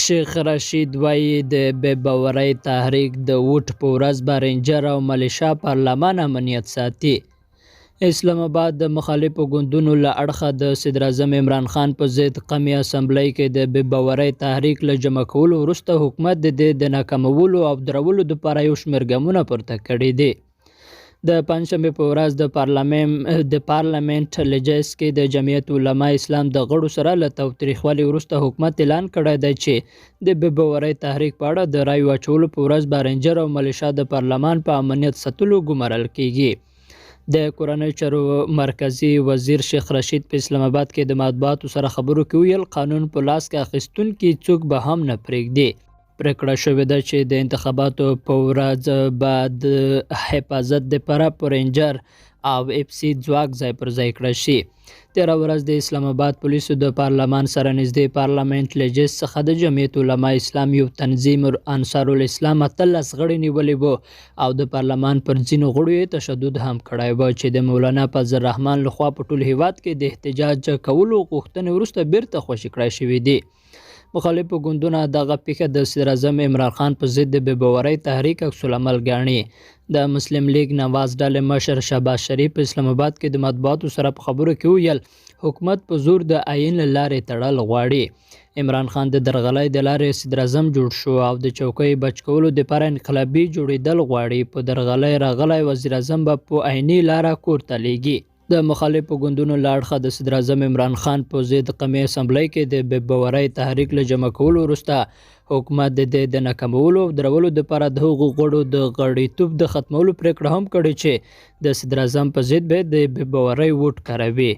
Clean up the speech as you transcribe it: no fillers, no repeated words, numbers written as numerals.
شیخ رشید وایي د بې باورۍ تحریک د ووټ په ورځ به رینجر او ملیشه پارلمان امنیت ساتي. اسلام آباد د مخالفو ګوندونو له اړخه د صدراعظم عمران خان په ضد قومي اسمبلۍ کې د بې باورۍ تحریک له جمع کولو وروسته حکومت د دې د ناکامولو او درولو دپاره یو شمېر ګامونه پورته کړي دي. د پنجشنبې په ورځ د پارلمنټ لجیس کې د جمعیت علما اسلام د غړو سره له تاوتریخوالي وروسته حکومت اعلان کړی دی چې د بې باورۍ تحریک په اړه د رایو اچولو په ورځ به رینجر او ملیشه د پارلمان په امنیت ساتلو ګمارل کیږي. د کورنۍ چارو مرکزي وزیر شیخ رشید په اسلام آباد کې د مطبوعاتو سره خبرو کې ویل قانون په لاس کې اخیستونکي څوک به هم نه پرېږدي. پرېکړه شوې ده چې د انتخاباتو په ورځ به د حفاظت دپاره په رینجر او اف سی ځواک ځای پر ځای کړی شي. تېره ورځ د اسلام آباد پولیسو د پارلمان سره نږدې پارلمنټ لجیس څخه د جمعیت علما اسلام یو تنظیم انصار الاسلام 18 غړي نیولي وو او د پارلمان پر ځینو غړو یې تشدد هم کړی و چې د مولانا فضل الرحمن لخوا په ټول هیواد کې د احتجاج کولو غوښتنې وروسته بیرته خوشي کړای شوي دي. مخالفو ګوندونه دغه پیښه د صدراعظم عمران خان په ضد د بې باورۍ تحریک عکس العمل ګڼي. د مسلم لیگ نواز ډلې مشر شهباز شریف په اسلام آباد کې د مطبوعاتو سره په خبرو کې ویل حکومت په زور د آئین له لارې تړل غواړي. عمران خان د درغلۍ د لارې صدراعظم جوړ شو او د چوکۍ بچ کولو دپاره انقلابي جوړېدل غواړي. په درغلۍ راغلی وزیراعظم به په آئیني لاره کور ته لیږي. د مخالفو ګوندونو له اړخه د صدراعظم عمران خان په ضد قومي اسمبلۍ کې د بې باورۍ تحریک له جمع کولو وروسته حکومت د دې د ناکامولو او درولو دپاره د هغو غړو د غړیتوب د ختمولو پرېکړه هم کړې چې د صدراعظم په ضد به د بې باورۍ ووټ کاروي.